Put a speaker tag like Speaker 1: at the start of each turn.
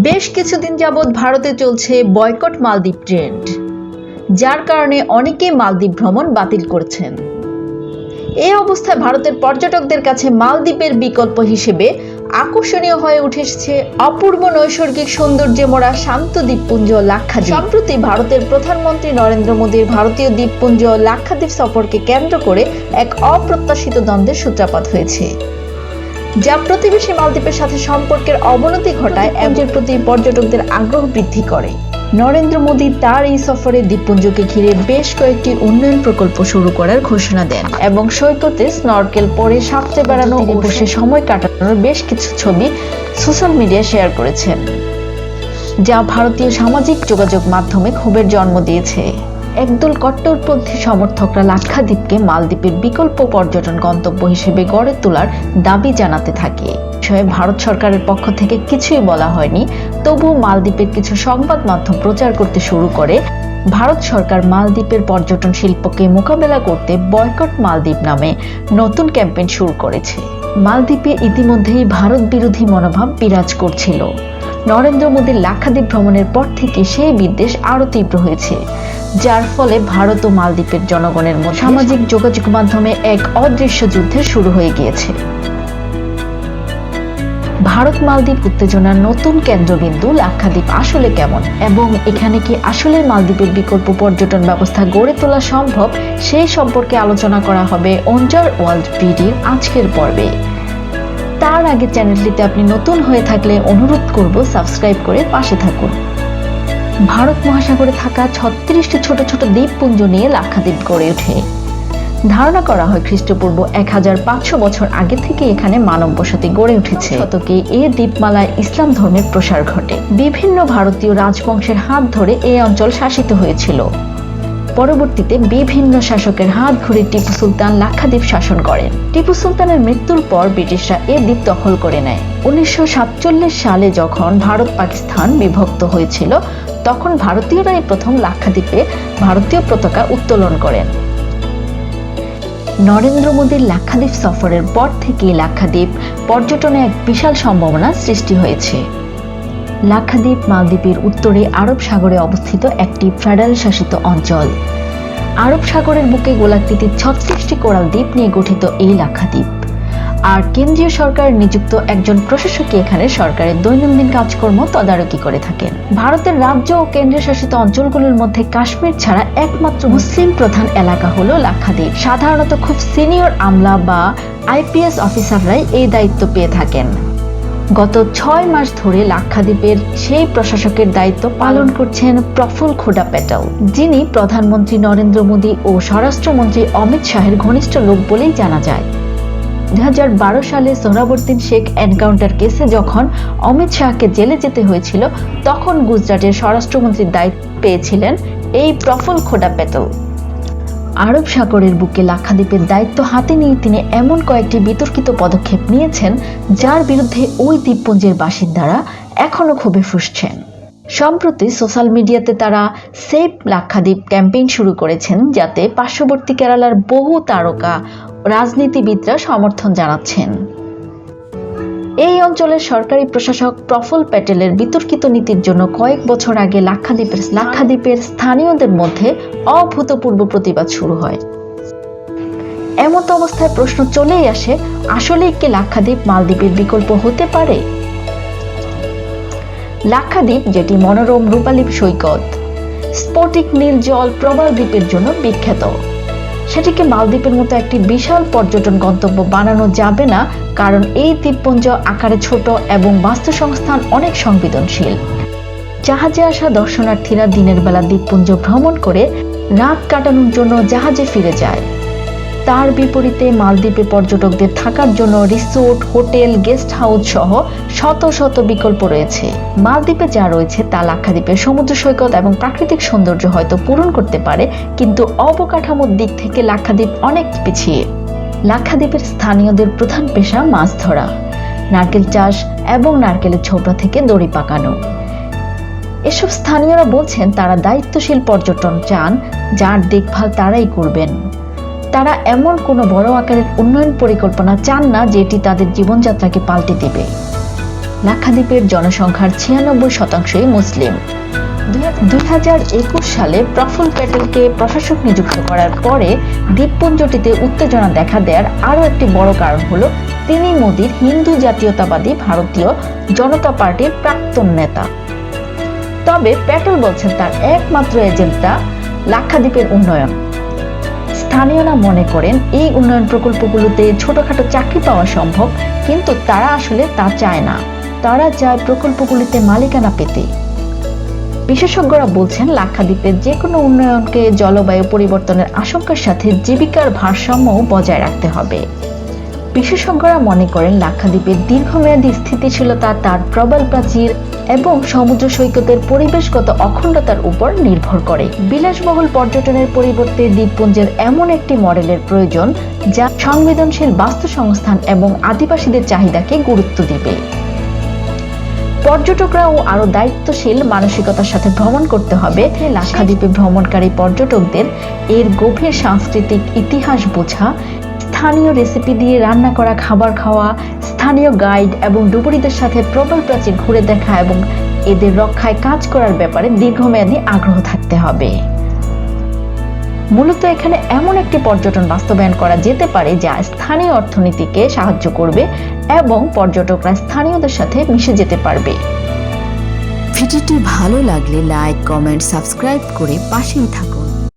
Speaker 1: বেশ কিছুদিন যাবৎ ভারতে চলছে বয়কট মালদ্বীপ ট্রেন্ড, যার কারণে অনেকেই মালদ্বীপ ভ্রমণ বাতিল করছেন। এই অবস্থায় ভারতের পর্যটকদের কাছে মালদ্বীপের বিকল্প হিসেবে আকর্ষণীয় হয়ে উঠেছে অপূর্ব নৈসর্গিক সৌন্দর্যে মোড়া শান্ত দ্বীপপুঞ্জ লাক্ষাদ্বীপ। সম্প্রতি ভারতের প্রধানমন্ত্রী নরেন্দ্র মোদীর ভারতীয় দ্বীপপুঞ্জ লাক্ষাদ্বীপ সফরকে কেন্দ্র করে এক অপ্রত্যাশিত দ্বন্দ্বের সূত্রপাত হয়েছে, যা প্রতিবেশী মালদ্বীপের সাথে সম্পর্কের অবনতি ঘটায় এবং এর প্রতি পর্যটকদের আগ্রহ বৃদ্ধি করে। নরেন্দ্র মোদী তার এই সফরে দ্বীপপুঞ্জকে ঘিরে বেশ কয়েকটি উন্নয়ন প্রকল্প শুরু করার ঘোষণা দেন এবং সৈকতে স্নরকেল পরে সাঁতরে বেড়ানো ও বসে সময় কাটানোর বেশ কিছু ছবি সোশ্যাল মিডিয়ায় শেয়ার করেছেন, যা ভারতীয় সামাজিক যোগাযোগ মাধ্যমে ক্ষোভের জন্ম দিয়েছে। একদল কট্টরপন্থী সমর্থকরা লাক্ষাদ্বীপকে মালদ্বীপের বিকল্প পর্যটন গন্তব্য হিসেবে গড়ে তোলার দাবি জানাতে থাকে। বিষয়ে ভারত সরকারের পক্ষ থেকে কিছুই বলা হয়নি, তবুও মালদ্বীপের কিছু সংবাদ মাধ্যম প্রচার করতে শুরু করে ভারত সরকার মালদ্বীপের পর্যটন শিল্পকে মোকাবেলা করতে বয়কট মালদ্বীপ নামে নতুন ক্যাম্পেইন শুরু করেছে। মালদ্বীপে ইতিমধ্যেই ভারত বিরোধী মনোভাব বিরাজ করছিল। নরেন্দ্র মোদীর লাক্ষাদ্বীপ ভ্রমণের পর থেকে সেই বিদ্বেষ আরও তীব্র হয়েছে, যার ফলে ভারত ও মালদ্বীপের জনগণের মধ্যে সামাজিক যোগাযোগ মাধ্যমে এক অদৃশ্য যুদ্ধের শুরু হয়ে গিয়েছে। ভারত মালদ্বীপ উত্তেজনার নতুন কেন্দ্রবিন্দু লাক্ষাদ্বীপ আসলে কেমন এবং এখানে কি আসলে মালদ্বীপের বিকল্প পর্যটন ব্যবস্থা গড়ে তোলা সম্ভব, সেই সম্পর্কে আলোচনা করা হবে ওয়ান্ডার ওয়ার্ল্ড বিডির আজকের পর্বে। তার আগে চ্যানেলটিতে আপনি নতুন হয়ে থাকলে অনুরোধ করব সাবস্ক্রাইব করে পাশে থাকুন। ভারত মহাসাগরে থাকা 36টি ছোট ছোট দ্বীপপুঞ্জ নিয়ে লাক্ষাদ্বীপ গড়ে ওঠে। ধারণা করা হয় খ্রিস্টপূর্ব 1500 বছর আগে থেকে এখানে মানব বসতি গড়ে উঠেছে। শতকে এই দ্বীপমালায় ইসলাম ধর্মের প্রসার ঘটে। বিভিন্ন ভারতীয় রাজবংশের হাত ধরে এই অঞ্চল শাসিত হয়েছিল। পরবর্তীতে বিভিন্ন শাসকের হাত ঘুরে টিপু সুলতান লাক্ষাদ্বীপ শাসন করেন। টিপু সুলতানের মৃত্যুর পর ব্রিটিশরা এ দ্বীপ দখল করে নেয়। 1947 সালে যখন ভারত পাকিস্তান বিভক্ত হয়েছিল, তখন ভারতীয়রাই প্রথম লাক্ষাদ্বীপে ভারতীয় পতাকা উত্তোলন করেন। নরেন্দ্র মোদীর লাক্ষাদ্বীপ সফরের পর থেকে লাক্ষাদ্বীপ পর্যটনে এক বিশাল সম্ভাবনা সৃষ্টি হয়েছে। লাক্ষাদ্বীপ মালদ্বীপের উত্তরে আরব সাগরে অবস্থিত একটি ফেডারেল শাসিত অঞ্চল। আরব সাগরের বুকে গোলাকৃতির 36টি কোরাল দ্বীপ নিয়ে গঠিত এই লাক্ষাদ্বীপ, আর কেন্দ্রীয় সরকার নিযুক্ত একজন প্রশাসকই এখানে সরকারের দৈনন্দিন কাজকর্ম তদারকি করে থাকেন। ভারতের রাজ্য ও কেন্দ্রীয় শাসিত অঞ্চলগুলোর মধ্যে কাশ্মীর ছাড়া একমাত্র মুসলিম প্রধান এলাকা হলো লাক্ষাদ্বীপ। সাধারণত খুব সিনিয়র আমলা বা আইপিএস অফিসাররাই এই দায়িত্ব পেয়ে থাকেন। গত 6 মাস ধরে লাক্ষাদ্বীপের সেই প্রশাসকের দায়িত্ব পালন করছেন প্রফুল খোডা প্যাটেল, যিনি প্রধানমন্ত্রী নরেন্দ্র মোদী ও স্বরাষ্ট্রমন্ত্রী অমিত শাহের ঘনিষ্ঠ লোক বলেই জানা যায়। 2012 সালে সোহরাবুদ্দিন শেখ এনকাউন্টার কেসে যখন অমিত শাহকে জেলে যেতে হয়েছিল, তখন গুজরাটের স্বরাষ্ট্রমন্ত্রীর দায়িত্ব পেয়েছিলেন এই প্রফুল খোডা প্যাটেল। আরব সাগরের বুকে লাক্ষাদ্বীপের দায়িত্ব হাতে নিয়ে তিনি এমন কয়েকটি বিতর্কিত পদক্ষেপ নিয়েছেন, যার বিরুদ্ধে ওই দ্বীপপুঞ্জের বাসিন্দারা এখনো ক্ষোভে ফুঁসছেন। সম্প্রতি সোশ্যাল মিডিয়াতে তারা সেভ লাক্ষাদ্বীপ ক্যাম্পেইন শুরু করেছেন, যাতে পার্শ্ববর্তী কেরালার বহু তারকা রাজনীতিবিদরা সমর্থন জানাচ্ছেন। এই অঞ্চলের সরকারি প্রশাসক প্রফুল প্যাটেলের বিতর্কিত নীতির জন্য কয়েক বছর আগে লাক্ষাদ্বীপের স্থানীয়দের মধ্যে অভূতপূর্ব প্রতিবাদ শুরু হয়। এমত অবস্থায় প্রশ্ন চলেই আসে, আসলেই কি লাক্ষাদ্বীপ মালদ্বীপের বিকল্প হতে পারে? লাক্ষাদ্বীপ, যেটি মনোরম রূপালী সৈকত, স্ফটিক নীল জল প্রবাল দ্বীপের জন্য বিখ্যাত, সেটিকে মালদ্বীপের মতো একটি বিশাল পর্যটন গন্তব্য বানানো যাবে না, কারণ এই দ্বীপপুঞ্জ আকারে ছোট এবং বাস্তুসংস্থান অনেক সংবেদনশীল। জাহাজে আসা দর্শনার্থীরা দিনের বেলা দ্বীপপুঞ্জ ভ্রমণ করে রাত কাটানোর জন্য জাহাজে ফিরে যায়। তার বিপরীতে মালদ্বীপে পর্যটকদের থাকার জন্য রিসোর্ট, হোটেল, গেস্ট হাউস সহ শত শত বিকল্প রয়েছে। মালদ্বীপে যা রয়েছে তা লাক্ষাদ্বীপের সমুদ্র সৈকত এবং প্রাকৃতিক সৌন্দর্য হয়তো পূরণ করতে পারে, কিন্তু অবকাঠামোর দিক থেকে লাক্ষাদ্বীপ অনেক পিছিয়ে। লাক্ষাদ্বীপের স্থানীয়দের প্রধান পেশা মাছ ধরা, নারকেল চাষ এবং নারকেলের ছোবড়া থেকে দড়ি পাকানো। এসব স্থানীয়রা বলছেন তারা দায়িত্বশীল পর্যটন চান, যার দেখভাল তারাই করবেন। তারা এমন কোনো বড় আকারের উন্নয়ন পরিকল্পনা চান না যেটি তাদের জীবনযাত্রাকে পাল্টে দেবে। লাক্ষাদ্বীপের জনসংখ্যার 96% মুসলিম। 2021 সালে প্রফুল্ল প্যাটেলকে প্রশাসক নিযুক্ত করার পরে দ্বীপপুঞ্জটিতে উত্তেজনা দেখা দেওয়ার আরও একটি বড় কারণ হলো তিনি মোদির হিন্দু জাতীয়তাবাদী ভারতীয় জনতা পার্টির প্রাক্তন নেতা। তবে প্যাটেল বলছেন তার একমাত্র এজেন্ডা লাক্ষাদ্বীপের উন্নয়ন। স্থানীয়রা মনে করেন এই উন্নয়ন প্রকল্পগুলোতে ছোটখাটো চাকরি পাওয়া সম্ভব, কিন্তু তারা আসলে তা চায় না। তারা চায় প্রকল্পগুলিতে মালিকানা পেতে। বিশেষজ্ঞরা বলছেন লাক্ষাদ্বীপের যে কোনো উন্নয়নকে জলবায়ু পরিবর্তনের আশঙ্কার সাথে জীবিকার ভারসাম্য বজায় রাখতে হবে। বিশেষজ্ঞরা মনে করেন লাক্ষাদ্বীপের দীর্ঘমেয়াদী স্থিতিশীলতা তার প্রবাল প্রাচীর এবং সমুদ্র সৈকতের পরিবেশগত অখণ্ডতার উপর নির্ভর করে। বিলাসবহুল পর্যটনের পরিবর্তে দ্বীপপুঞ্জের এমন একটি মডেলের প্রয়োজন যা সংবেদনশীল বাস্তুসংস্থান এবং আদিবাসীদের চাহিদাকে গুরুত্ব দিবে। পর্যটকরাও আরো দায়িত্বশীল মানসিকতার সাথে ভ্রমণ করতে হবে। লাক্ষাদ্বীপে ভ্রমণকারী পর্যটকদের এর গভীর সাংস্কৃতিক ইতিহাস বোঝা, স্থানীয় রেসিপি দিয়ে রান্না করা খাবার খাওয়া, স্থানীয় গাইড এবং ডুবুরিদের সাথে প্রবাল প্রাচীর ঘুরে দেখা এবং এদের রক্ষায় কাজ করার ব্যাপারে দীর্ঘমেয়াদী আগ্রহ থাকতে হবে। মূলত এখানে এমন একটি পর্যটন বাস্তবায়ন করা যেতে পারে যা স্থানীয় অর্থনীতিকে সাহায্য করবে এবং পর্যটকরা স্থানীয়দের সাথে মিশে যেতে পারবে।
Speaker 2: ভিডিওটি ভালো লাগলে লাইক, কমেন্ট, সাবস্ক্রাইব করে পাশেই থাকুন।